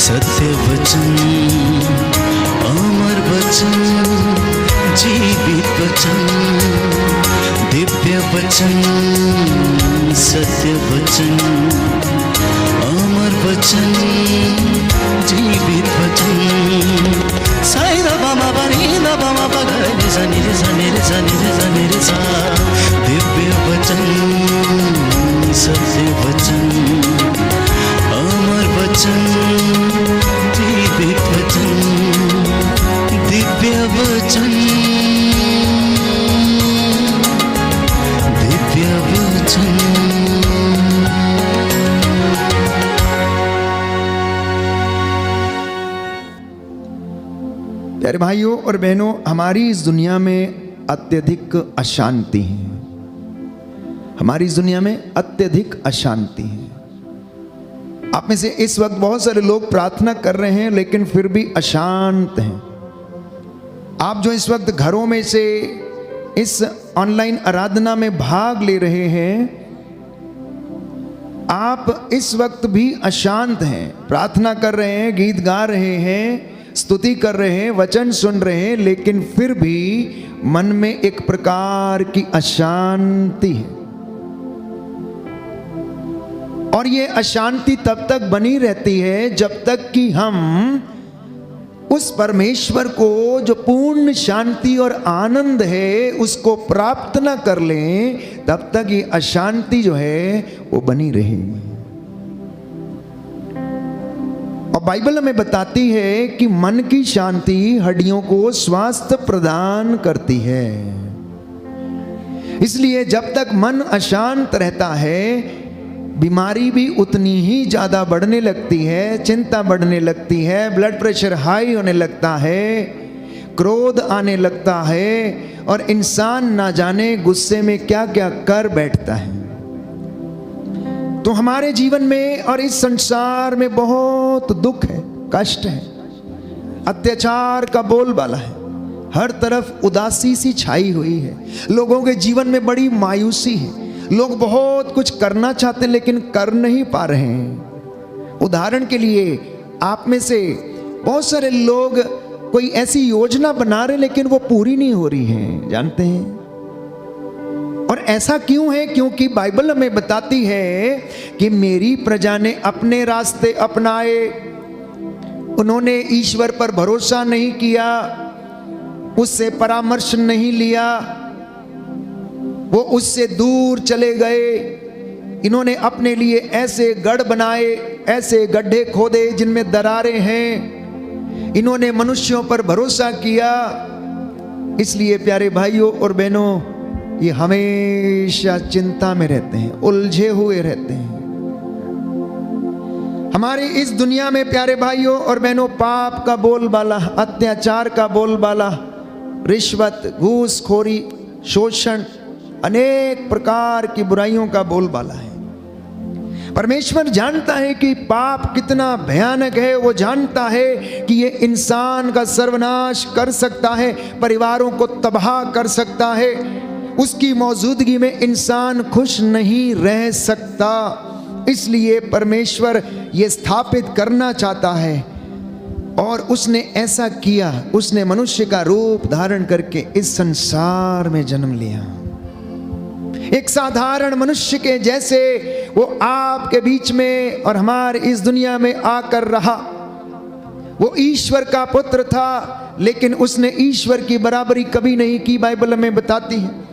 सत्य वचन, अमर वचन, जीवित वचन, दिव्य वचन, सत्य वचन, अमर वचन, जीवित वचन। साई दा बाबा बनी दा बाबा बगै रे सा रे सा रे सा रे सा। दिव्य वचन, सत्य वचन, अमर वचन, जीवित वचन, दिव्य वचन, दिव्य वचन। प्यारे भाइयों और बहनों, हमारी इस दुनिया में अत्यधिक अशांति है। हमारी इस दुनिया में अत्यधिक अशांति है। आप में से इस वक्त बहुत सारे लोग प्रार्थना कर रहे हैं लेकिन फिर भी अशांत हैं। आप जो इस वक्त घरों में से इस ऑनलाइन आराधना में भाग ले रहे हैं, आप इस वक्त भी अशांत हैं। प्रार्थना कर रहे हैं, गीत गा रहे हैं, स्तुति कर रहे हैं, वचन सुन रहे हैं, लेकिन फिर भी मन में एक प्रकार की अशांति है। और ये अशांति तब तक बनी रहती है जब तक कि हम उस परमेश्वर को जो पूर्ण शांति और आनंद है उसको प्राप्त ना कर लें, तब तक ये अशांति जो है वो बनी रहेगी। और बाइबल हमें बताती है कि मन की शांति हड्डियों को स्वास्थ्य प्रदान करती है। इसलिए जब तक मन अशांत रहता है, बीमारी भी उतनी ही ज़्यादा बढ़ने लगती है, चिंता बढ़ने लगती है, ब्लड प्रेशर हाई होने लगता है, क्रोध आने लगता है और इंसान ना जाने गुस्से में क्या क्या कर बैठता है। तो हमारे जीवन में और इस संसार में बहुत दुख है, कष्ट है, अत्याचार का बोलबाला है। हर तरफ उदासी सी छाई हुई है। लोगों के जीवन में बड़ी मायूसी है। लोग बहुत कुछ करना चाहते हैं लेकिन कर नहीं पा रहे हैं। उदाहरण के लिए आप में से बहुत सारे लोग कोई ऐसी योजना बना रहे लेकिन वो पूरी नहीं हो रही है, जानते हैं? और ऐसा क्यों है? क्योंकि बाइबल हमें बताती है कि मेरी प्रजा ने अपने रास्ते अपनाए, उन्होंने ईश्वर पर भरोसा नहीं किया, उससे परामर्श नहीं लिया, वो उससे दूर चले गए। इन्होंने अपने लिए ऐसे गढ़ बनाए, ऐसे गड्ढे खोदे जिनमें दरारें हैं। इन्होंने मनुष्यों पर भरोसा किया। इसलिए प्यारे भाइयों और बहनों, ये हमेशा चिंता में रहते हैं, उलझे हुए रहते हैं। हमारी इस दुनिया में प्यारे भाइयों और बहनों, पाप का बोलबाला, अत्याचार का बोलबाला, रिश्वत, घूसखोरी, शोषण, अनेक प्रकार की बुराइयों का बोलबाला है। परमेश्वर जानता है कि पाप कितना भयानक है। वो जानता है कि ये इंसान का सर्वनाश कर सकता है, परिवारों को तबाह कर सकता है। उसकी मौजूदगी में इंसान खुश नहीं रह सकता। इसलिए परमेश्वर ये स्थापित करना चाहता है और उसने ऐसा किया। उसने मनुष्य का रूप धारण करके इस संसार में जन्म लिया। एक साधारण मनुष्य के जैसे वो आपके बीच में और हमारे इस दुनिया में आकर रहा। वो ईश्वर का पुत्र था, लेकिन उसने ईश्वर की बराबरी कभी नहीं की। बाइबल हमें बताती है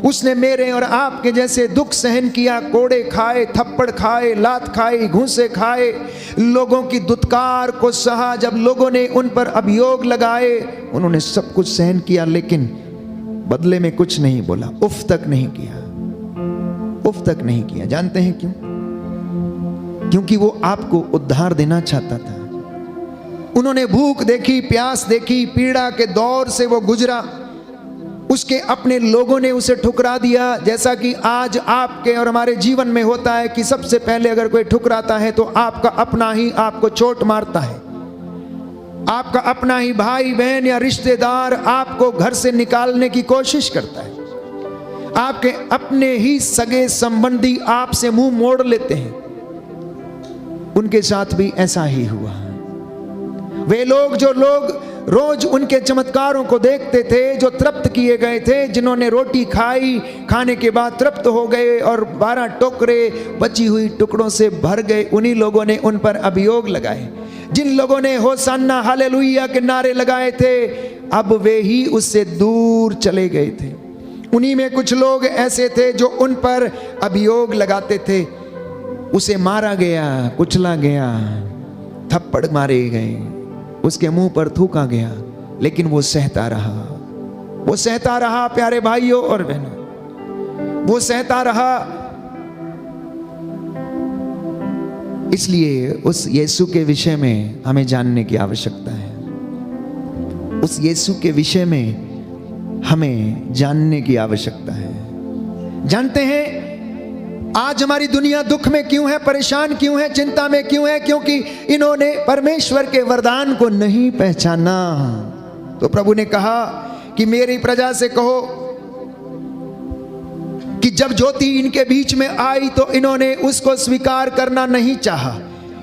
उसने मेरे और आपके जैसे दुख सहन किया, कोड़े खाए, थप्पड़ खाए, लात खाई, घूंसे खाए, लोगों की दुत्कार को सहा। जब लोगों ने उन पर अभियोग लगाए, उन्होंने सब कुछ सहन किया, लेकिन बदले में कुछ नहीं बोला, उफ तक नहीं किया, उफ तक नहीं किया। जानते हैं क्यों? क्योंकि वो आपको उद्धार देना चाहता था। उन्होंने भूख देखी, प्यास देखी, पीड़ा के दौर से वो गुजरा। उसके अपने लोगों ने उसे ठुकरा दिया, जैसा कि आज आपके और हमारे जीवन में होता है कि सबसे पहले अगर कोई ठुकराता है तो आपका अपना ही आपको चोट मारता है। आपका अपना ही भाई बहन या रिश्तेदार आपको घर से निकालने की कोशिश करता है। आपके अपने ही सगे संबंधी आपसे मुंह मोड़ लेते हैं। उनके साथ भी ऐसा ही हुआ। वे लोग जो लोग रोज उनके चमत्कारों को देखते थे, जो तृप्त किए गए थे, जिन्होंने रोटी खाई, खाने के बाद तृप्त हो गए और 12 टोकरे बची हुई टुकड़ों से भर गए, उन्हीं लोगों ने उन पर अभियोग लगाए। जिन लोगों ने होसाना हालेलुया के नारे लगाए थे, अब वे ही उससे दूर चले गए थे। उन्हीं में कुछ लोग ऐसे थे जो उन पर अभियोग लगाते थे। उसे मारा गया, कुचला गया, थप्पड़ मारे गए, उसके मुंह पर थूका गया, लेकिन वो सहता रहा। वो सहता रहा प्यारे भाइयों और बहनों, वो सहता रहा। इसलिए उस यीशु के विषय में हमें जानने की आवश्यकता है। उस यीशु के विषय में हमें जानने की आवश्यकता है। जानते हैं आज हमारी दुनिया दुख में क्यों है, परेशान क्यों है, चिंता में क्यों है? क्योंकि इन्होंने परमेश्वर के वरदान को नहीं पहचाना। तो प्रभु ने कहा कि मेरी प्रजा से कहो कि जब ज्योति इनके बीच में आई तो इन्होंने उसको स्वीकार करना नहीं चाहा।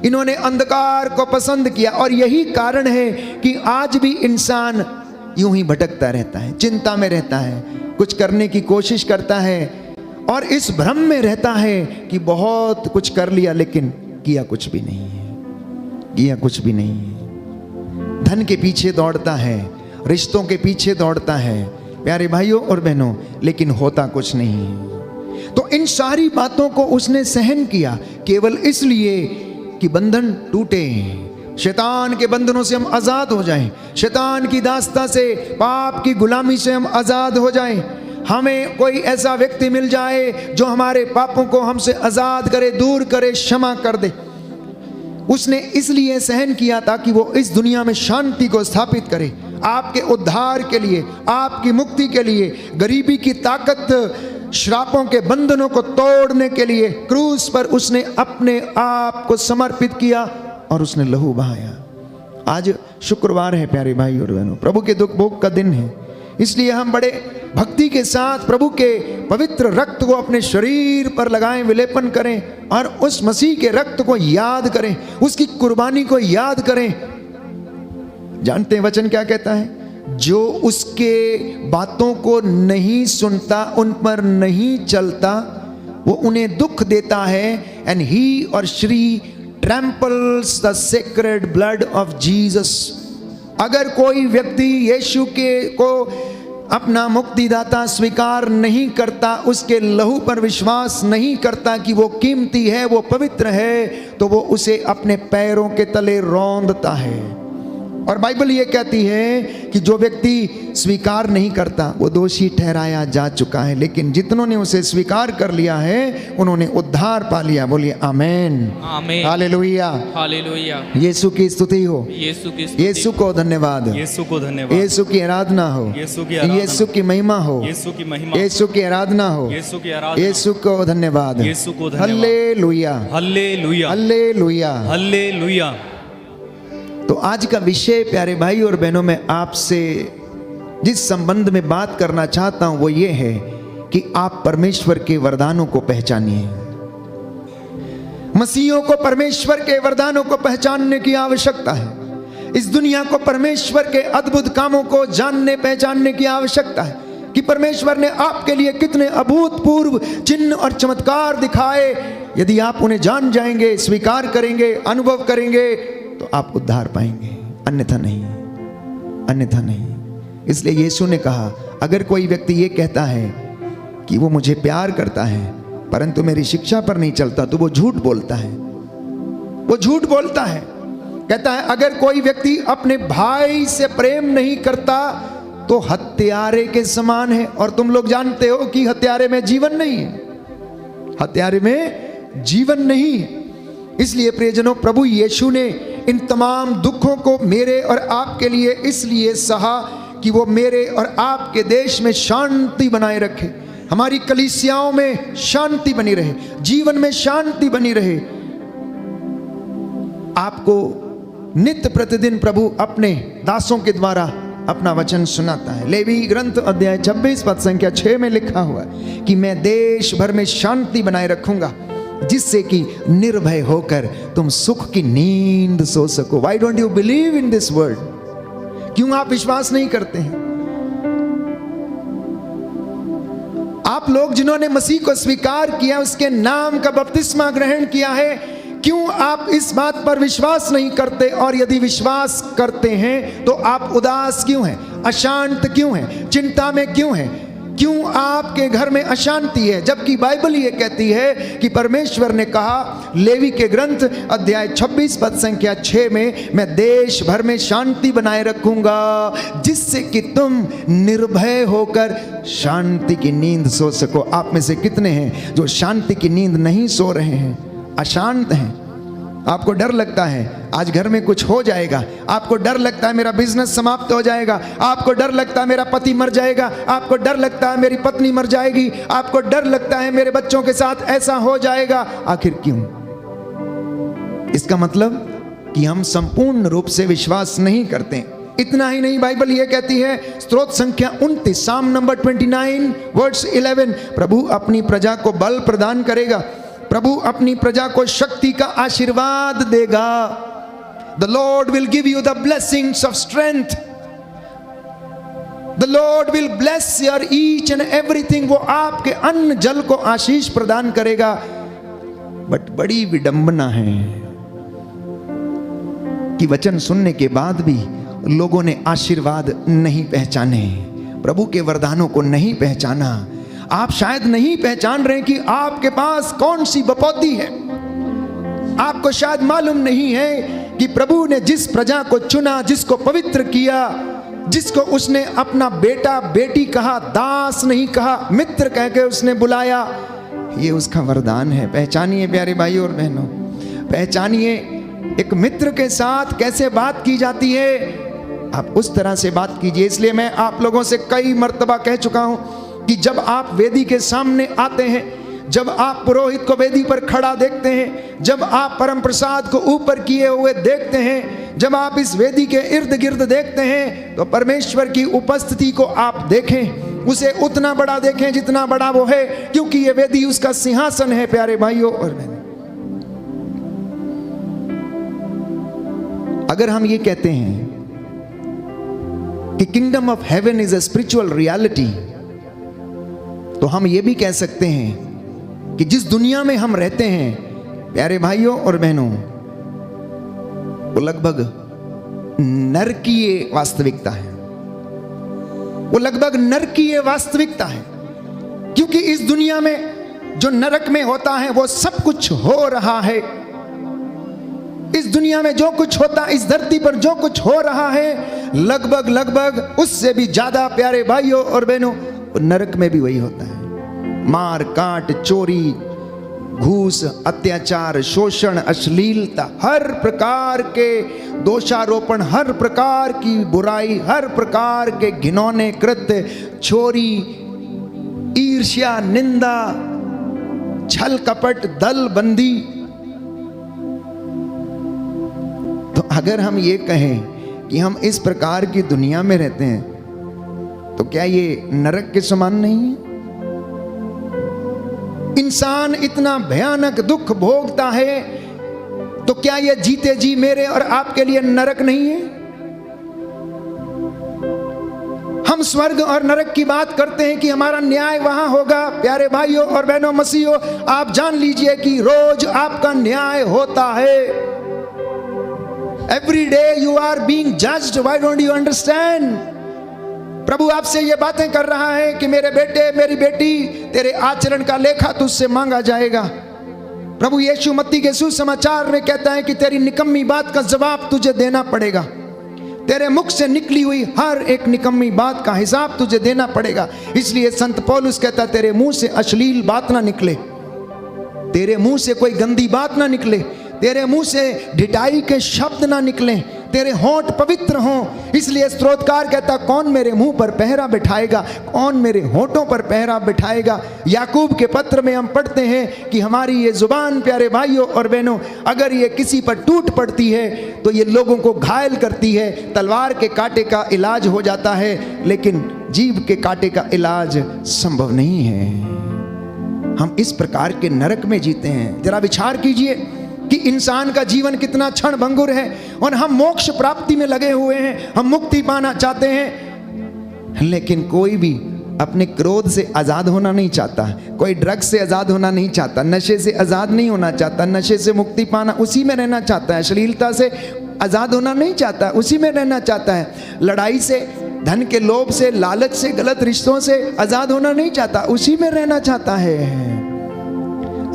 इन्होंने अंधकार को पसंद किया, और यही कारण है कि आज भी इंसान यूं ही भटकता रहता है, चिंता में रहता है, कुछ करने की कोशिश करता है और इस भ्रम में रहता है कि बहुत कुछ कर लिया, लेकिन किया कुछ भी नहीं है, किया कुछ भी नहीं है। धन के पीछे दौड़ता है, रिश्तों के पीछे दौड़ता है प्यारे भाइयों और बहनों, लेकिन होता कुछ नहीं है। तो इन सारी बातों को उसने सहन किया केवल इसलिए कि बंधन टूटे, शैतान के बंधनों से हम आजाद हो जाएं, शैतान की दास्ता से, पाप की गुलामी से हम आजाद हो जाएं। हमें कोई ऐसा व्यक्ति मिल जाए जो हमारे पापों को हमसे आजाद करे, दूर करे, क्षमा कर दे। उसने इसलिए सहन किया ताकि वो इस दुनिया में शांति को स्थापित करे, आपके उद्धार के लिए, आपकी मुक्ति के लिए, गरीबी की ताकत, श्रापों के बंधनों को तोड़ने के लिए क्रूस पर उसने अपने आप को समर्पित किया और उसने लहू बहाया। आज शुक्रवार है प्यारे भाई और बहनों, प्रभु के दुख भोग का दिन है। इसलिए हम बड़े भक्ति के साथ प्रभु के पवित्र रक्त को अपने शरीर पर लगाएं, विलेपन करें और उस मसीह के रक्त को याद करें, उसकी कुर्बानी को याद करें। जानते हैं वचन क्या कहता है? जो उसके बातों को नहीं सुनता, उन पर नहीं चलता, वो उन्हें दुख देता है। And he or she tramples the sacred blood of Jesus. अगर कोई व्यक्ति यीशु के को अपना मुक्तिदाता स्वीकार नहीं करता, उसके लहू पर विश्वास नहीं करता कि वो कीमती है, वो पवित्र है, तो वो उसे अपने पैरों के तले रौंदता है। और बाइबल ये कहती है कि जो व्यक्ति स्वीकार नहीं करता वो दोषी ठहराया जा चुका है, लेकिन जितनों ने उसे स्वीकार कर लिया है उन्होंने उद्धार पा लिया। बोलिए आमेन, आमेन, हालेलुया, हालेलुया। यीशु की स्तुति हो, यीशु की स्तुति, यीशु को धन्यवाद, यीशु को धन्यवाद, यीशु की आराधना हो, यीशु की महिमा हो, यीशु की महिमा, यीशु की आराधना हो, यीशु की आराधना, यीशु को धन्यवाद, यीशु को धन्यवाद, हालेलुया, हालेलुया, हालेलुया, हालेलुया। तो आज का विषय प्यारे भाई और बहनों, मैं आपसे जिस संबंध में बात करना चाहता हूं वो ये है कि आप परमेश्वर के वरदानों को पहचानिए। मसीहों को परमेश्वर के वरदानों को पहचानने की आवश्यकता है। इस दुनिया को परमेश्वर के अद्भुत कामों को जानने पहचानने की आवश्यकता है कि परमेश्वर ने आपके लिए कितने अभूतपूर्व चिन्ह और चमत्कार दिखाए। यदि आप उन्हें जान जाएंगे, स्वीकार करेंगे, अनुभव करेंगे, तो आप उद्धार पाएंगे, अन्यथा नहीं, अन्यथा नहीं। इसलिए यीशु ने कहा, अगर कोई व्यक्ति ये कहता है कि वो मुझे प्यार करता है परंतु मेरी शिक्षा पर नहीं चलता, तो वो झूठ बोलता है, वो झूठ बोलता है। कहता है अगर कोई व्यक्ति अपने भाई से प्रेम नहीं करता तो हत्यारे के समान है। और तुम लोग जानते हो कि हत्यारे में जीवन नहीं है, हत्यारे में जीवन नहीं है। इसलिए प्रियजनों, प्रभु यीशु ने इन तमाम दुखों को मेरे और आपके लिए इसलिए सहा कि वो मेरे और आपके देश में शांति बनाए रखे, हमारी कलीसियाओं में शांति बनी रहे, जीवन में शांति बनी रहे। आपको नित्य प्रतिदिन प्रभु अपने दासों के द्वारा अपना वचन सुनाता है। लेवी ग्रंथ अध्याय 26 पद संख्या 6 में लिखा हुआ है कि मैं देश भर में शांति बनाए रखूंगा। जिससे कि निर्भय होकर तुम सुख की नींद सो सको। Why don't you believe in this word? क्यों आप विश्वास नहीं करते हैं? आप लोग जिन्होंने मसीह को स्वीकार किया, उसके नाम का बपतिस्मा ग्रहण किया है, क्यों आप इस बात पर विश्वास नहीं करते? और यदि विश्वास करते हैं तो आप उदास क्यों हैं, अशांत क्यों हैं, चिंता में क्यों हैं? क्यों आपके घर में अशांति है? जबकि बाइबल ये कहती है कि परमेश्वर ने कहा लेवी के ग्रंथ अध्याय 26 पद संख्या 6 में, मैं देश भर में शांति बनाए रखूंगा जिससे कि तुम निर्भय होकर शांति की नींद सो सको। आप में से कितने हैं जो शांति की नींद नहीं सो रहे हैं, अशांत हैं? आपको डर लगता है आज घर में कुछ हो जाएगा, आपको डर लगता है मेरा बिजनेस समाप्त हो जाएगा, आपको डर लगता है मेरा पति मर जाएगा, आपको डर लगता है मेरी पत्नी मर जाएगी, आपको डर लगता है मेरे बच्चों के साथ ऐसा हो जाएगा। आखिर क्यों? इसका मतलब कि हम संपूर्ण रूप से विश्वास नहीं करते। इतना ही नहीं, बाइबल यह कहती है, स्तोत्र संख्या 29 साम नंबर 29 वर्स 11, प्रभु अपनी प्रजा को बल प्रदान करेगा, प्रभु अपनी प्रजा को शक्ति का आशीर्वाद देगा। The Lord will give you the blessings of strength. The Lord will bless your each and everything. वो आपके अन्न जल को आशीष प्रदान करेगा। बट बड़ी विडंबना है कि वचन सुनने के बाद भी लोगों ने आशीर्वाद नहीं पहचाने, प्रभु के वरदानों को नहीं पहचाना। आप शायद नहीं पहचान रहे कि आपके पास कौन सी बपौती है। आपको शायद मालूम नहीं है कि प्रभु ने जिस प्रजा को चुना, जिसको पवित्र किया, जिसको उसने अपना बेटा बेटी कहा, दास नहीं कहा, मित्र कह के उसने बुलाया, ये उसका वरदान है। पहचानिए प्यारे भाइयों और बहनों, पहचानिए एक मित्र के साथ कैसे बात की जाती है, आप उस तरह से बात कीजिए। इसलिए मैं आप लोगों से कई मर्तबा कह चुका हूं कि जब आप वेदी के सामने आते हैं, जब आप पुरोहित को वेदी पर खड़ा देखते हैं, जब आप परम प्रसाद को ऊपर किए हुए देखते हैं, जब आप इस वेदी के इर्द गिर्द देखते हैं, तो परमेश्वर की उपस्थिति को आप देखें, उसे उतना बड़ा देखें जितना बड़ा वो है, क्योंकि ये वेदी उसका सिंहासन है। प्यारे भाइयों और बहनों, अगर हम ये कहते हैं कि kingdom of heaven is a spiritual reality, तो हम ये भी कह सकते हैं कि जिस दुनिया में हम रहते हैं प्यारे भाइयों और बहनों, वो लगभग नरकीय वास्तविकता है, वो लगभग नरकीय वास्तविकता है। क्योंकि इस दुनिया में जो नरक में होता है वो सब कुछ हो रहा है। इस दुनिया में जो कुछ होता, इस धरती पर जो कुछ हो रहा है, लगभग उससे भी ज्यादा प्यारे भाइयों और बहनों नरक में भी वही होता है। मार काट, चोरी, घूस, अत्याचार, शोषण, अश्लीलता, हर प्रकार के दोषारोपण, हर प्रकार की बुराई, हर प्रकार के घिनौने कृत्य, चोरी, ईर्ष्या, निंदा, छल कपट, दल बंदी। तो अगर हम ये कहें कि हम इस प्रकार की दुनिया में रहते हैं, तो क्या ये नरक के समान नहीं है? इंसान इतना भयानक दुख भोगता है, तो क्या यह जीते जी मेरे और आपके लिए नरक नहीं है? हम स्वर्ग और नरक की बात करते हैं कि हमारा न्याय वहां होगा। प्यारे भाइयों और बहनों मसीहों, आप जान लीजिए कि रोज आपका न्याय होता है। Every day you are being judged. Why don't you understand? प्रभु आपसे ये बातें कर रहा है कि मेरे बेटे, मेरी बेटी, तेरे आचरण का लेखा तुझसे मांगा जाएगा। प्रभु यीशु मत्ती के सुसमाचार में कहता है कि तेरी निकम्मी बात का जवाब तुझे देना पड़ेगा। तेरे मुख से निकली हुई हर एक निकम्मी बात का हिसाब तुझे देना पड़ेगा। इसलिए संत पौलुस कहता है, तेरे मुंह से अश्लील बात ना निकले, तेरे मुंह से कोई गंदी बात ना निकले, तेरे मुंह से ढिठाई के शब्द ना निकले, तेरे होंठ पवित्र हों। इसलिए स्तोत्रकार कहता, कौन मेरे मुंह पर पहरा बिठाएगा, कौन मेरे होंठों पर पहरा बिठाएगा। याकूब के पत्र में हम पढ़ते हैं कि हमारी ये जुबान प्यारे भाइयों और बहनों, अगर ये किसी पर टूट पड़ती है तो ये लोगों को घायल करती है। तलवार के कांटे का इलाज हो जाता है, लेकिन जीभ के कांटे का इलाज संभव नहीं है। हम इस प्रकार के नरक में जीते हैं। जरा विचार कीजिए कि इंसान का जीवन कितना क्षण भंगुर है और हम मोक्ष प्राप्ति में लगे हुए हैं, हम मुक्ति पाना चाहते हैं, लेकिन कोई भी अपने क्रोध से आज़ाद होना नहीं चाहता, कोई ड्रग्स से आज़ाद होना नहीं चाहता, नशे से आज़ाद नहीं होना चाहता, नशे से मुक्ति पाना उसी में रहना चाहता है, अश्लीलता से आज़ाद होना नहीं चाहता, उसी में रहना चाहता है, लड़ाई से, धन के लोभ से, लालच से, गलत रिश्तों से आज़ाद होना नहीं चाहता, उसी में रहना चाहता है।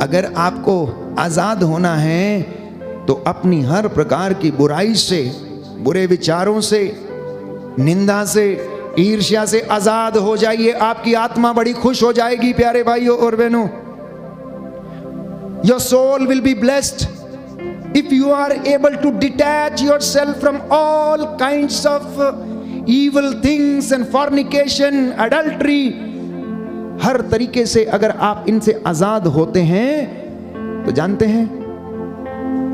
अगर आपको आज़ाद होना है तो अपनी हर प्रकार की बुराई से, बुरे विचारों से, निंदा से, ईर्ष्या से आजाद हो जाइए। आपकी आत्मा बड़ी खुश हो जाएगी प्यारे भाइयों और बहनों। Your soul will be blessed if you are able to detach yourself from all kinds of evil things and fornication, adultery. हर तरीके से अगर आप इनसे आजाद होते हैं तो जानते हैं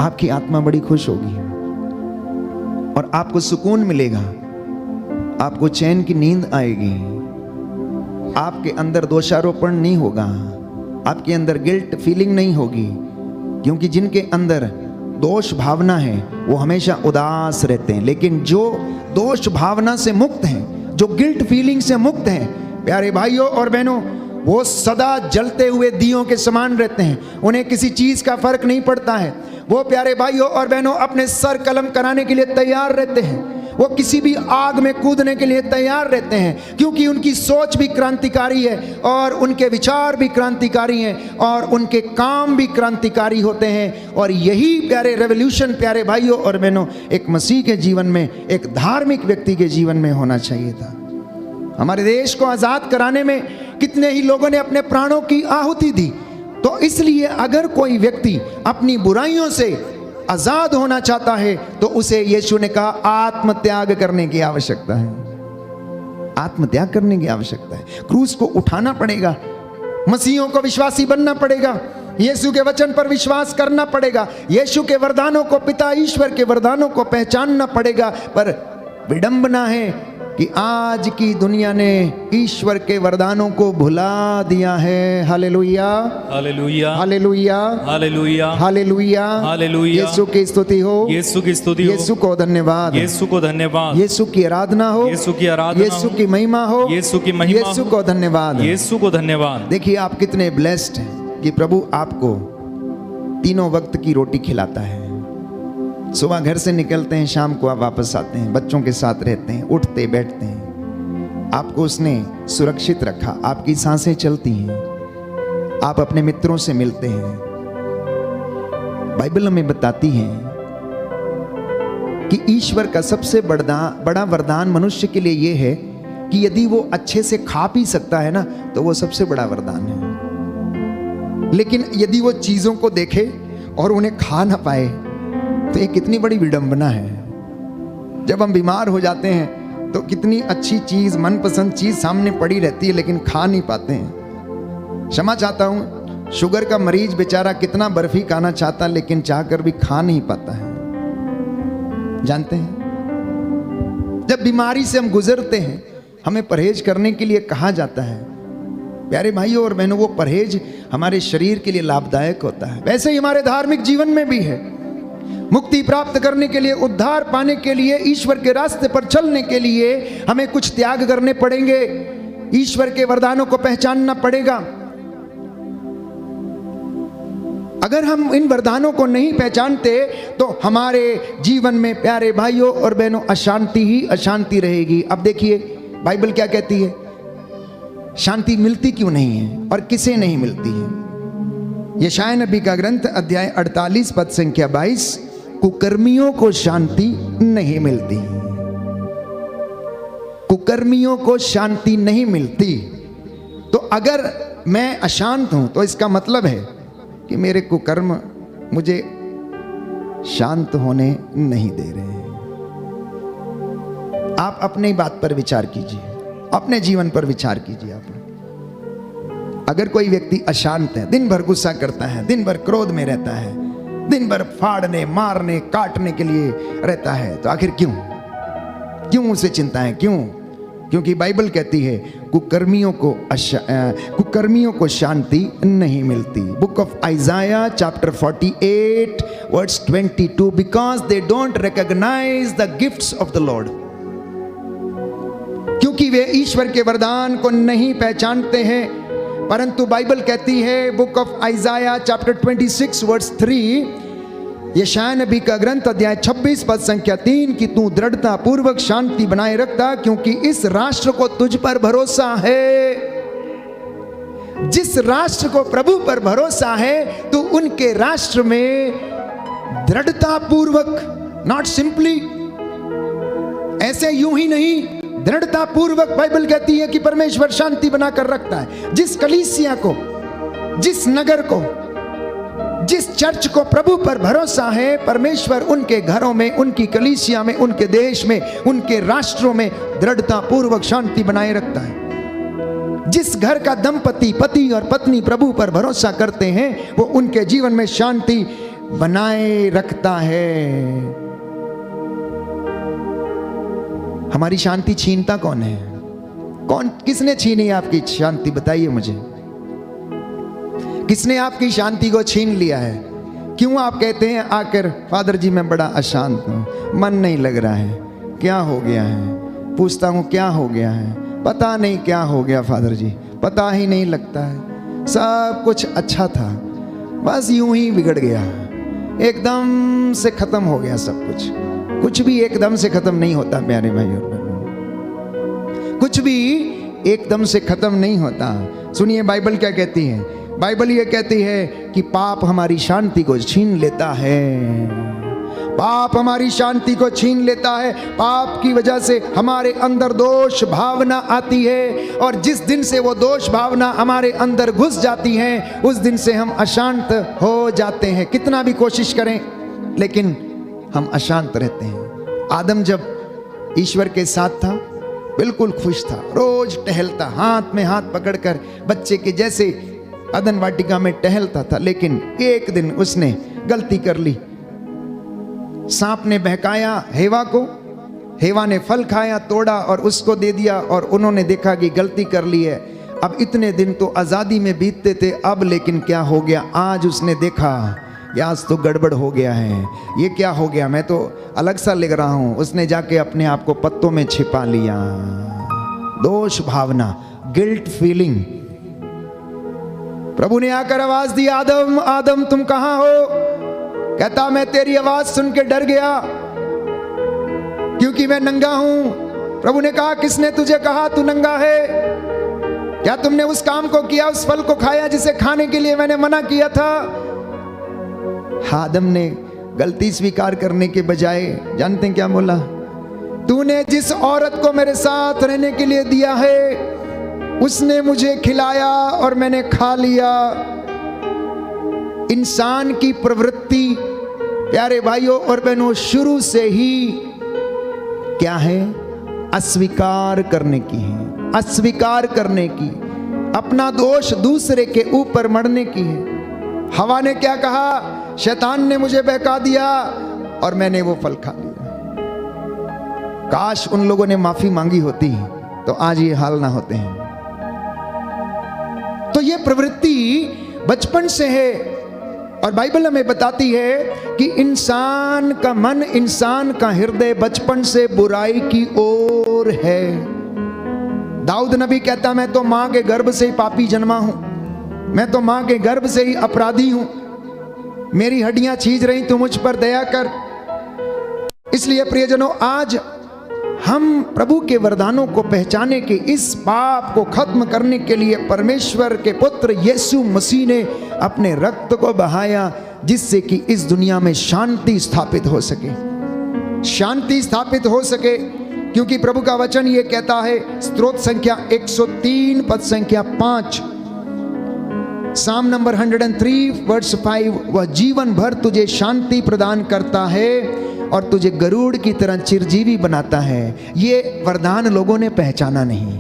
आपकी आत्मा बड़ी खुश होगी और आपको सुकून मिलेगा, आपको चैन की नींद आएगी, आपके अंदर दोषारोपण नहीं होगा, आपके अंदर गिल्ट फीलिंग नहीं होगी, क्योंकि जिनके अंदर दोष भावना है वो हमेशा उदास रहते हैं। लेकिन जो दोष भावना से मुक्त हैं, जो गिल्ट फीलिंग से मुक्त हैं, प्यारे भाइयों और बहनों, वो सदा जलते हुए दियों के समान रहते हैं। उन्हें किसी चीज का फर्क नहीं पड़ता है। वो प्यारे भाइयों और बहनों अपने सर कलम कराने के लिए तैयार रहते हैं, वो किसी भी आग में कूदने के लिए तैयार रहते हैं, क्योंकि उनकी सोच भी क्रांतिकारी है और उनके विचार भी क्रांतिकारी हैं और उनके काम भी क्रांतिकारी होते हैं। और यही प्यारे रेवोल्यूशन प्यारे भाइयों और बहनों एक मसीह के जीवन में, एक धार्मिक व्यक्ति के जीवन में होना चाहिए था। हमारे देश को आज़ाद कराने में कितने ही लोगों ने अपने प्राणों की आहुति दी। तो इसलिए अगर कोई व्यक्ति अपनी बुराइयों से आजाद होना चाहता है तो उसे यीशु ने कहा आत्मत्याग करने की आवश्यकता है, आत्मत्याग करने की आवश्यकता है। क्रूस को उठाना पड़ेगा, मसीहों को विश्वासी बनना पड़ेगा, यीशु के वचन पर विश्वास करना पड़ेगा, यीशु के वरदानों को, पिता ईश्वर के वरदानों को पहचानना पड़ेगा। पर विडंबना है कि आज की दुनिया ने ईश्वर के वरदानों को भुला दिया है। Hallelujah, hallelujah, hallelujah, hallelujah, hallelujah, hallelujah. यीशु की स्तुति हो, यीशु की स्तुति हो, यीशु को धन्यवाद, यीशु को धन्यवाद, यीशु की आराधना हो, यीशु की आराधना, यीशु की महिमा हो, यीशु की महिमा, यीशु को धन्यवाद, यीशु को धन्यवाद। देखिए आप कितने ब्लेस्ड हैं कि प्रभु आपको तीनों वक्त की रोटी खिलाता है। सुबह घर से निकलते हैं, शाम को आप वापस आते हैं, बच्चों के साथ रहते हैं, उठते बैठते हैं, आपको उसने सुरक्षित रखा, आपकी सांसें चलती हैं, आप अपने मित्रों से मिलते हैं। बाइबल हमें बताती है कि ईश्वर का सबसे बड़ा वरदान मनुष्य के लिए यह है कि यदि वो अच्छे से खा पी सकता है ना तो वो सबसे बड़ा वरदान है। लेकिन यदि वो चीजों को देखे और उन्हें खा ना पाए तो ये कितनी बड़ी विडंबना है। जब हम बीमार हो जाते हैं तो कितनी अच्छी चीज, मनपसंद चीज सामने पड़ी रहती है लेकिन खा नहीं पाते हैं। क्षमा चाहता हूं, शुगर का मरीज बेचारा कितना बर्फी खाना चाहता लेकिन चाहकर भी खा नहीं पाता है। जानते हैं जब बीमारी से हम गुजरते हैं हमें परहेज करने के लिए कहा जाता है। प्यारे भाइयों और बहनों, वो परहेज हमारे शरीर के लिए लाभदायक होता है। वैसे ही हमारे धार्मिक जीवन में भी है। मुक्ति प्राप्त करने के लिए, उद्धार पाने के लिए, ईश्वर के रास्ते पर चलने के लिए हमें कुछ त्याग करने पड़ेंगे, ईश्वर के वरदानों को पहचानना पड़ेगा। अगर हम इन वरदानों को नहीं पहचानते तो हमारे जीवन में प्यारे भाइयों और बहनों अशांति ही अशांति रहेगी। अब देखिए बाइबल क्या कहती है, शांति मिलती क्यों नहीं है और किसे नहीं मिलती है। यशायाह नबी का ग्रंथ अध्याय 48 पद संख्या 22, कुकर्मियों को शांति नहीं मिलती, कुकर्मियों को शांति नहीं मिलती। तो अगर मैं अशांत हूं तो इसका मतलब है कि मेरे कुकर्म मुझे शांत होने नहीं दे रहे हैं। आप अपनी बात पर विचार कीजिए, अपने जीवन पर विचार कीजिए। आप अगर कोई व्यक्ति अशांत है, दिन भर गुस्सा करता है, दिन भर क्रोध में रहता है, दिन भर फाड़ने, मारने, काटने के लिए रहता है, तो आखिर क्यों उसे चिंता है? क्यों? क्योंकि बाइबल कहती है कुकर्मियों को शांति नहीं मिलती। Book of Isaiah chapter 48 verse 22, because they don't recognise the gifts of the Lord, क्योंकि वे ईश्वर के वरदान को नहीं पहचानते हैं। परंतु बाइबल कहती है, book of Isaiah chapter 26 verse 3, यशायाह नबी का ग्रंथ अध्याय 26 पद संख्या 3, कि तू दृढ़ता पूर्वक शांति बनाए रखता, क्योंकि इस राष्ट्र को तुझ पर भरोसा है। जिस राष्ट्र को प्रभु पर भरोसा है तो उनके राष्ट्र में दृढ़ता पूर्वक, नॉट सिंपली, ऐसे यूं ही नहीं, दृढ़ता पूर्वक बाइबल कहती है कि परमेश्वर शांति बनाकर रखता है। जिस कलीसिया को, जिस नगर को, जिस चर्च को प्रभु पर भरोसा है, परमेश्वर उनके घरों में, उनकी कलीसिया में, उनके देश में, उनके राष्ट्रों में दृढ़ता पूर्वक शांति बनाए रखता है। जिस घर का दंपति, पति और पत्नी प्रभु पर भरोसा करते हैं, वो उनके जीवन में शांति बनाए रखता है। हमारी शांति छीनता कौन है? किसने छीनी आपकी शांति? बताइए मुझे, किसने आपकी शांति को छीन लिया है? क्यों आप कहते हैं आकर, फादर जी मैं बड़ा अशांत हूं, मन नहीं लग रहा है, क्या हो गया है? पूछता हूं क्या हो गया है? पता नहीं क्या हो गया फादर जी, पता ही नहीं लगता है, सब कुछ अच्छा था, बस यूं ही बिगड़ गया, एकदम से खत्म हो गया सब कुछ। कुछ भी एकदम से खत्म नहीं होता प्यारे भाई और बहनों, कुछ भी एकदम से खत्म नहीं होता। सुनिए बाइबल क्या कहती है। बाइबल ये कहती है कि पाप हमारी शांति को छीन लेता है। पाप हमारी शांति को छीन लेता है। पाप की वजह से हमारे अंदर दोष भावना आती है, और जिस दिन से वो दोष भावना हमारे अंदर घुस जाती है, उस दिन से हम अशांत हो जाते हैं। कितना भी कोशिश करें लेकिन हम अशांत रहते हैं। आदम जब ईश्वर के साथ था, बिल्कुल खुश था, रोज टहलता, हाथ में हाथ पकड़कर बच्चे के जैसे अदन वाटिका में टहलता था। लेकिन एक दिन उसने गलती कर ली। सांप ने बहकाया हेवा को, हेवा ने फल खाया, तोड़ा और उसको दे दिया, और उन्होंने देखा कि गलती कर ली है। अब इतने दिन तो आज़ादी में बीतते थे, अब लेकिन क्या हो गया? आज उसने देखा कि आज तो गड़बड़ हो गया है, ये क्या हो गया, मैं तो अलग सा लग रहा हूं। उसने जाके अपने आप को पत्तों में छिपा लिया। दोष भावना, गिल्ट फीलिंग। प्रभु ने आकर आवाज दी, आदम आदम तुम कहां हो? कहता मैं तेरी आवाज सुन के डर गया, क्योंकि मैं नंगा हूं। प्रभु ने कहा किसने तुझे कहा तू नंगा है? क्या तुमने उस काम को किया, उस फल को खाया जिसे खाने के लिए मैंने मना किया था? आदम ने गलती स्वीकार करने के बजाय जानते हैं क्या बोला? तूने जिस औरत को मेरे साथ रहने के लिए दिया है, उसने मुझे खिलाया और मैंने खा लिया। इंसान की प्रवृत्ति प्यारे भाइयों और बहनों शुरू से ही क्या है? अस्वीकार करने की है, अस्वीकार करने की, अपना दोष दूसरे के ऊपर मढ़ने की है। हवा ने क्या कहा? शैतान ने मुझे बहका दिया और मैंने वो फल खा लिया। काश उन लोगों ने माफी मांगी होती तो आज ये हाल ना होते हैं। तो ये प्रवृत्ति बचपन से है, और बाइबल हमें बताती है कि इंसान का मन, इंसान का हृदय बचपन से बुराई की ओर है। दाऊद नबी कहता मैं तो मां के गर्भ से ही पापी जन्मा हूं, मैं तो मां के गर्भ से ही अपराधी हूं, मेरी हड्डियां छीज रही, तू मुझ पर दया कर। इसलिए प्रियजनों, आज हम प्रभु के वरदानों को पहचाने के, इस पाप को खत्म करने के लिए परमेश्वर के पुत्र यीशु मसीह ने अपने रक्त को बहाया, जिससे कि इस दुनिया में शांति स्थापित हो सके, शांति स्थापित हो सके। क्योंकि प्रभु का वचन ये कहता है, स्तोत्र संख्या 103 पद संख्या 5, साम नंबर 103 वर्स 5, वह जीवन भर तुझे शांति प्रदान करता है और तुझे गरुड़ की तरह चिरजीवी बनाता है। ये वरदान लोगों ने पहचाना नहीं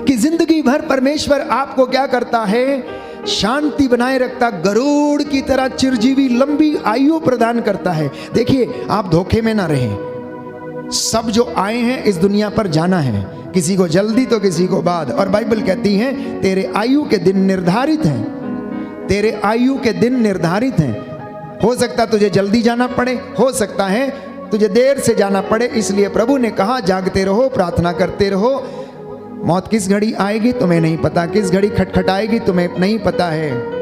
कि जिंदगी भर परमेश्वर आपको क्या करता है? शांति बनाए रखता, गरुड़ की तरह चिरजीवी लंबी आयु प्रदान करता है। देखिए, आप धोखे में ना रहें। सब जो आए हैं इस दुनिया पर जाना है, किसी को जल्दी तो किसी को बाद। और बाइबल कहती है तेरे आयु के दिन निर्धारित हैं, तेरे आयु के दिन निर्धारित हैं। हो सकता तुझे जल्दी जाना पड़े, हो सकता है तुझे देर से जाना पड़े। इसलिए प्रभु ने कहा जागते रहो, प्रार्थना करते रहो। मौत किस घड़ी आएगी तुम्हें नहीं पता, किस घड़ी खटखटाएगी तुम्हें नहीं पता है।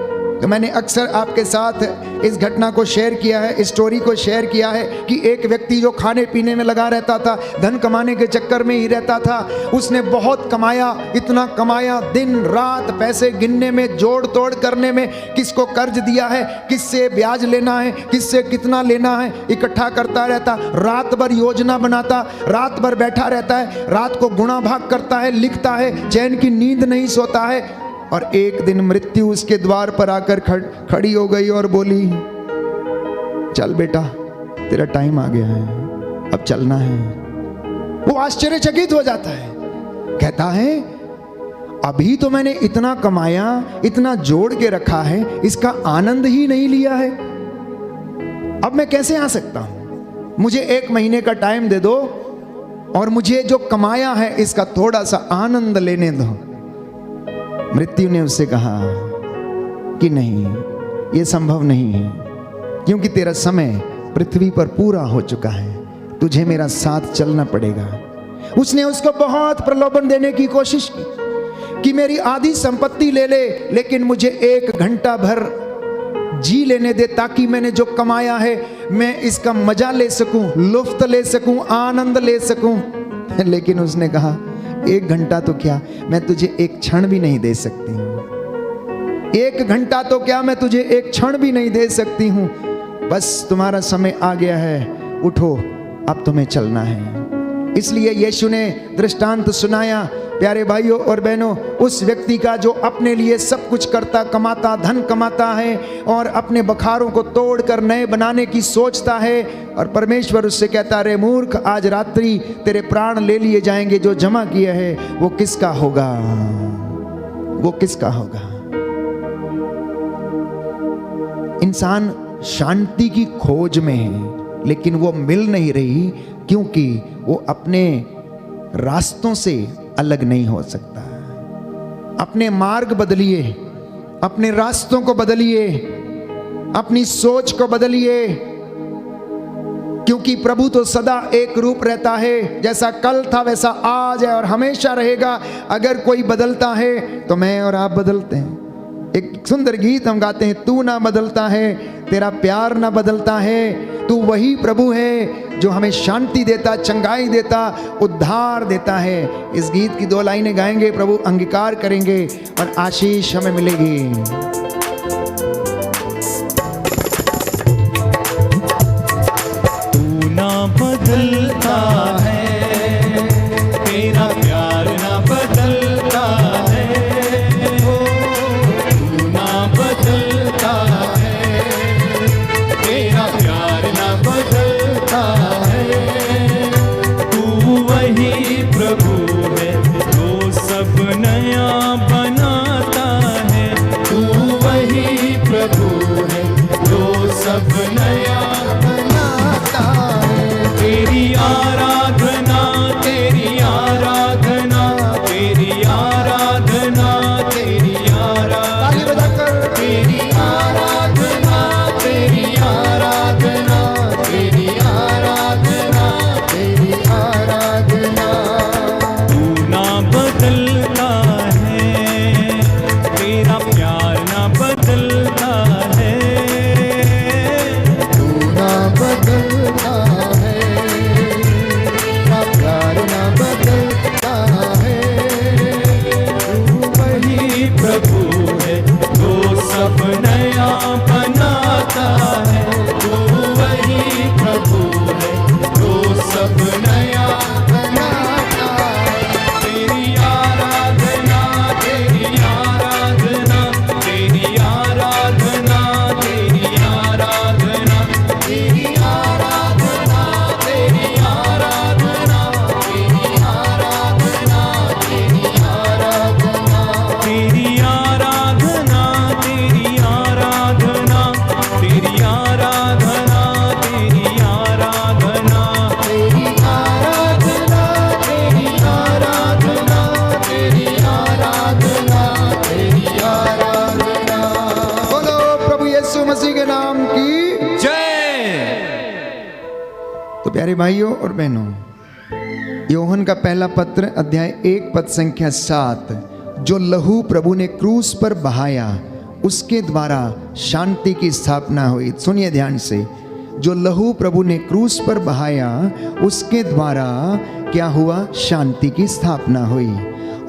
तो मैंने अक्सर आपके साथ इस घटना को शेयर किया है, इस स्टोरी को शेयर किया है कि एक व्यक्ति जो खाने पीने में लगा रहता था, धन कमाने के चक्कर में ही रहता था, उसने बहुत कमाया, इतना कमाया, दिन रात पैसे गिनने में, जोड़ तोड़ करने में, किसको कर्ज दिया है, किससे ब्याज लेना है, किससे कितना लेना है, इकट्ठा करता रहता, रात भर योजना बनाता, रात भर बैठा रहता है, रात को गुणा भाग करता है, लिखता है, चैन की नींद नहीं सोता है। और एक दिन मृत्यु उसके द्वार पर आकर खड़ी हो गई और बोली, चल बेटा तेरा टाइम आ गया है, अब चलना है। वो आश्चर्यचकित हो जाता है, कहता है अभी तो मैंने इतना कमाया, इतना जोड़ के रखा है, इसका आनंद ही नहीं लिया है, अब मैं कैसे आ सकता हूं? मुझे 1 महीने का टाइम दे दो और मुझे जो कमाया है इसका थोड़ा सा आनंद लेने दो। मृत्यु ने उससे कहा कि नहीं, यह संभव नहीं है, क्योंकि तेरा समय पृथ्वी पर पूरा हो चुका है, तुझे मेरा साथ चलना पड़ेगा। उसने उसको बहुत प्रलोभन देने की कोशिश की कि मेरी आधी संपत्ति ले ले, लेकिन मुझे 1 घंटा भर जी लेने दे, ताकि मैंने जो कमाया है मैं इसका मजा ले सकूं, लुफ्त ले सकूं, आनंद ले सकूं। लेकिन उसने कहा 1 घंटा तो क्या, मैं तुझे 1 क्षण भी नहीं दे सकती हूँ। 1 घंटा तो क्या, मैं तुझे 1 क्षण भी नहीं दे सकती हूँ। बस तुम्हारा समय आ गया है, उठो अब तुम्हें चलना है। इसलिए यीशु ने दृष्टांत सुनाया प्यारे भाइयों और बहनों, उस व्यक्ति का जो अपने लिए सब कुछ करता, कमाता, धन कमाता है और अपने बखारों को तोड़कर नए बनाने की सोचता है, और परमेश्वर उससे कहता, रे मूर्ख, आज रात्रि तेरे प्राण ले लिए जाएंगे, जो जमा किया है वो किसका होगा, वो किसका होगा। इंसान शांति की खोज में है, लेकिन वो मिल नहीं रही, क्योंकि वो अपने रास्तों से अलग नहीं हो सकता। अपने मार्ग बदलिए, अपने रास्तों को बदलिए, अपनी सोच को बदलिए, क्योंकि प्रभु तो सदा एक रूप रहता है, जैसा कल था वैसा आज है और हमेशा रहेगा। अगर कोई बदलता है तो मैं और आप बदलते हैं। एक सुंदर गीत हम गाते हैं, तू ना बदलता है, तेरा प्यार ना बदलता है, तू वही प्रभु है जो हमें शांति देता, चंगाई देता, उद्धार देता है। इस गीत की 2 लाइनें गाएंगे, प्रभु अंगीकार करेंगे और आशीष हमें मिलेगी। तू ना बदलता है, तेरा प्यार ना बदलता है, तू ना बदलता है, तेरा प्यार ना बदलता है, तू वही प्रभु है जो सब नया बनाता है, तू वही यीशु मसीह के नाम की। जय। तो प्यारे भाइयों और बहनों, यूहन्ना का पहला पत्र अध्याय 1 पद संख्या 7, जो लहू प्रभु ने क्रूस पर बहाया उसके द्वारा शांति की स्थापना हुई। सुनिए ध्यान से, जो लहू प्रभु ने क्रूस पर बहाया उसके द्वारा क्या हुआ? शांति की स्थापना हुई,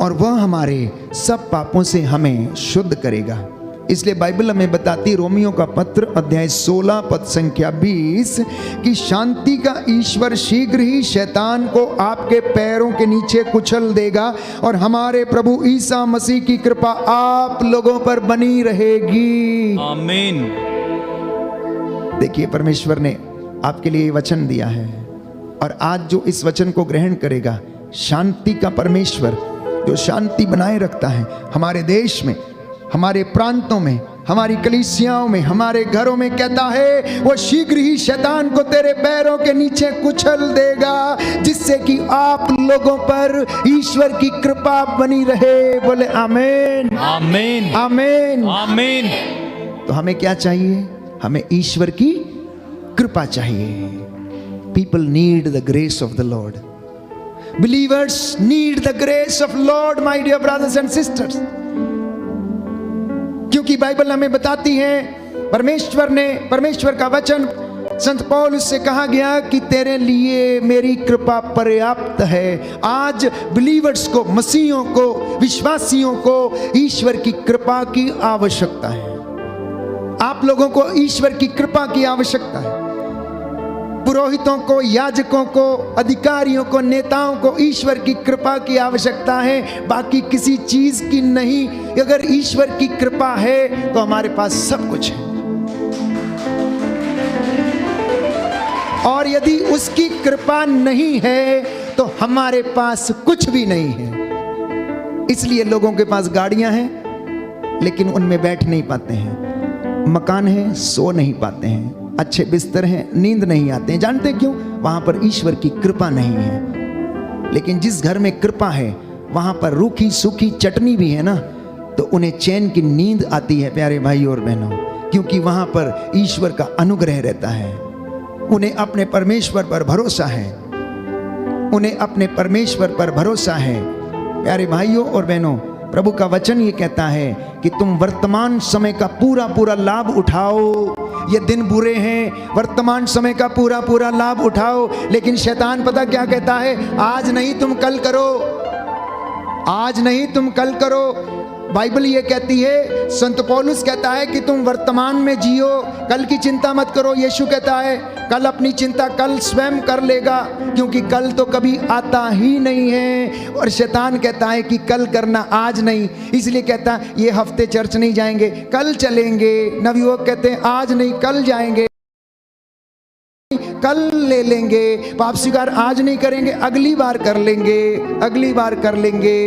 और वह हमारे सब पापों से हमें शुद्ध करेगा। इसलिए बाइबल हमें बताती, रोमियो का पत्र अध्याय 16 पद संख्या 20, कि शांति का ईश्वर शीघ्र ही शैतान को आपके पैरों के नीचे कुचल देगा, और हमारे प्रभु ईसा मसीह की कृपा आप लोगों पर बनी रहेगी। आमीन। देखिए, परमेश्वर ने आपके लिए वचन दिया है, और आज जो इस वचन को ग्रहण करेगा, शांति का परमेश्वर जो शांति बनाए रखता है हमारे देश में, हमारे प्रांतों में, हमारी कलीसियाओं में, हमारे घरों में, कहता है वो शीघ्र ही शैतान को तेरे पैरों के नीचे कुचल देगा, जिससे कि आप लोगों पर ईश्वर की कृपा बनी रहे। बोले आमीन, आमीन, आमीन, आमीन। तो हमें क्या चाहिए? हमें ईश्वर की कृपा चाहिए। People need the grace of the Lord. Believers need the grace of Lord, my dear brothers and sisters. क्योंकि बाइबल हमें बताती है, परमेश्वर का वचन संत पौलुस से कहा गया कि तेरे लिए मेरी कृपा पर्याप्त है। आज बिलीवर्स को, मसीहियों को, विश्वासियों को ईश्वर की कृपा की आवश्यकता है। आप लोगों को ईश्वर की कृपा की आवश्यकता है। पुरोहितों को, याजकों को, अधिकारियों को, नेताओं को ईश्वर की कृपा की आवश्यकता है, बाकी किसी चीज की नहीं। अगर ईश्वर की कृपा है तो हमारे पास सब कुछ है, और यदि उसकी कृपा नहीं है तो हमारे पास कुछ भी नहीं है। इसलिए लोगों के पास गाड़ियां हैं लेकिन उनमें बैठ नहीं पाते हैं, मकान है सो नहीं पाते हैं, अच्छे बिस्तर हैं नींद नहीं आते हैं। जानते क्यों? वहां पर ईश्वर की कृपा नहीं है। लेकिन जिस घर में कृपा है वहां पर रूखी सूखी चटनी भी है ना, तो उन्हें चैन की नींद आती है प्यारे भाई और बहनों, क्योंकि वहां पर ईश्वर का अनुग्रह रहता है। उन्हें अपने परमेश्वर पर भरोसा है, उन्हें अपने परमेश्वर पर भरोसा है। प्यारे भाइयों और बहनों, प्रभु का वचन ये कहता है कि तुम वर्तमान समय का पूरा पूरा लाभ उठाओ। ये दिन बुरे हैं, वर्तमान समय का पूरा पूरा लाभ उठाओ। लेकिन शैतान पता क्या कहता है? आज नहीं तुम कल करो, आज नहीं तुम कल करो। बाइबल ये कहती है, संत पौलुस कहता है कि तुम वर्तमान में जियो, कल की चिंता मत करो। यीशु कहता है कल अपनी चिंता कल स्वयं कर लेगा, क्योंकि कल तो कभी आता ही नहीं है। और शैतान कहता है कि कल करना, आज नहीं। इसलिए कहता है ये हफ्ते चर्च नहीं जाएंगे, कल चलेंगे। नवयुवक कहते हैं आज नहीं कल जाएंगे, कल ले लेंगे। पाप स्वीकार आज नहीं करेंगे, अगली बार कर लेंगे, अगली बार कर लेंगे।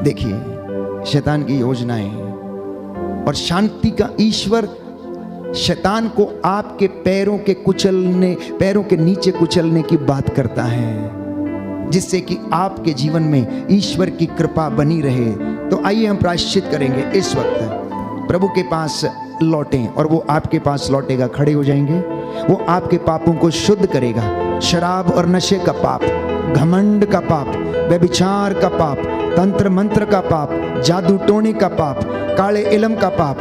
देखिए शैतान की योजनाएं। और शांति का ईश्वर शैतान को आपके पैरों के नीचे कुचलने की बात करता है, जिससे कि आपके जीवन में ईश्वर की कृपा बनी रहे। तो आइए हम प्रायश्चित करेंगे इस वक्त, प्रभु के पास लौटें और वो आपके पास लौटेगा। खड़े हो जाएंगे, वो आपके पापों को शुद्ध करेगा। शराब और नशे का पाप, घमंड का पाप, व्यभिचार का पाप, तंत्र मंत्र का पाप, जादू टोने का पाप, काले इलम का पाप,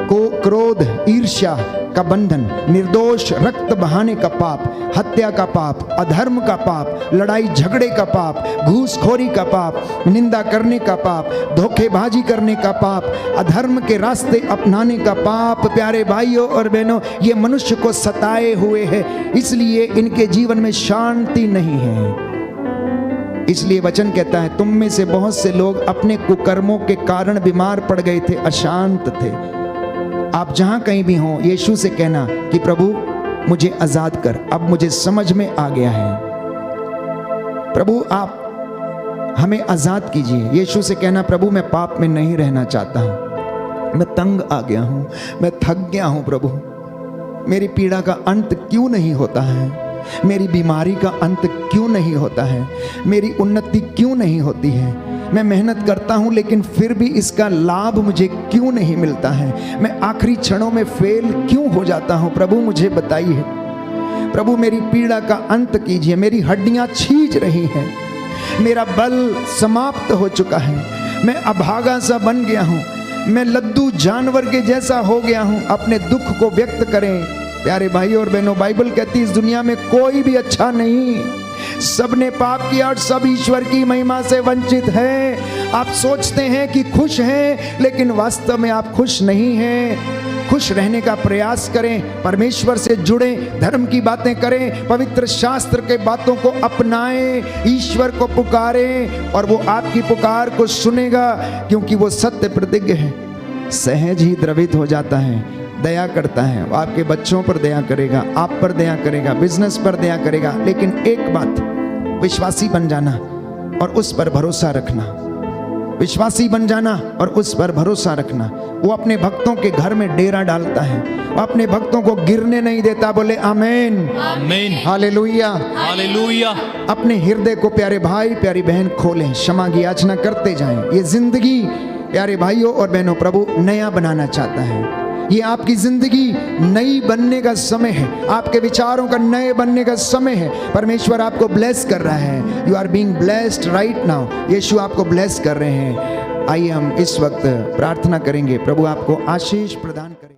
को क्रोध ईर्ष्या का बंधन, निर्दोष रक्त बहाने का पाप, हत्या का पाप, अधर्म का पाप, लड़ाई झगड़े का पाप, घूसखोरी का पाप, निंदा करने का पाप, धोखेबाजी करने का पाप, अधर्म के रास्ते अपनाने का पाप। प्यारे भाइयों और बहनों, ये मनुष्य को सताए हुए है, इसलिए इनके जीवन में शांति नहीं है। इसलिए वचन कहता है, तुम में से बहुत से लोग अपने कुकर्मों के कारण बीमार पड़ गए थे, अशांत थे। आप जहां कहीं भी हों, यीशु से कहना कि प्रभु मुझे आजाद कर, अब मुझे समझ में आ गया है। प्रभु आप हमें आजाद कीजिए। यीशु से कहना, प्रभु मैं पाप में नहीं रहना चाहता हूं, मैं तंग आ गया हूं, मैं थक गया हूं। प्रभु मेरी पीड़ा का अंत क्यों नहीं होता है, मेरी बीमारी का अंत क्यों नहीं होता है, मेरी उन्नति क्यों नहीं होती है, मैं मेहनत करता हूं लेकिन फिर भी इसका लाभ मुझे क्यों नहीं मिलता है? मैं आखिरी क्षणों में फेल क्यों हो जाता हूं? प्रभु मुझे बताइए। प्रभु मेरी पीड़ा का अंत कीजिए। मेरी हड्डियां छीज रही हैं, मेरा बल समाप्त हो चुका है, मैं अभागा सा बन गया हूं, मैं लद्दू जानवर के जैसा हो गया हूं। अपने दुख को व्यक्त करें। प्यारे भाइयों और बहनों, बाइबल कहती है इस दुनिया में कोई भी अच्छा नहीं, सबने पाप किया और सब ईश्वर की महिमा से वंचित है। आप सोचते हैं कि खुश हैं, लेकिन वास्तव में आप खुश नहीं हैं। खुश रहने का प्रयास करें, परमेश्वर से जुड़ें, धर्म की बातें करें, पवित्र शास्त्र के बातों को अपनाएं, ईश्वर को पुकारें और वो आपकी पुकार को सुनेगा, क्योंकि वो सत्य प्रतिज्ञ है। सहज ही द्रवित हो जाता है, दया करता है। वो आपके बच्चों पर दया करेगा, आप पर दया करेगा, बिजनेस पर दया करेगा। लेकिन एक बात, विश्वासी बन जाना और उस पर भरोसा रखना। विश्वासी बन जाना और उस पर भरोसा रखना। वो अपने भक्तों के घर में डेरा डालता है, वो अपने भक्तों को गिरने नहीं देता। बोले आमीन, आमीन, हालेलुया, हालेलुया। अपने हृदय को प्यारे भाई प्यारी बहन खोलें, क्षमा की याचना करते जाएं। ये जिंदगी प्यारे भाइयों और बहनों प्रभु नया बनाना चाहता है। ये आपकी जिंदगी नई बनने का समय है, आपके विचारों का नए बनने का समय है। परमेश्वर आपको ब्लेस कर रहा है। You are being blessed right now. यीशु आपको ब्लेस कर रहे हैं। आइए हम इस वक्त प्रार्थना करेंगे, प्रभु आपको आशीष प्रदान करें।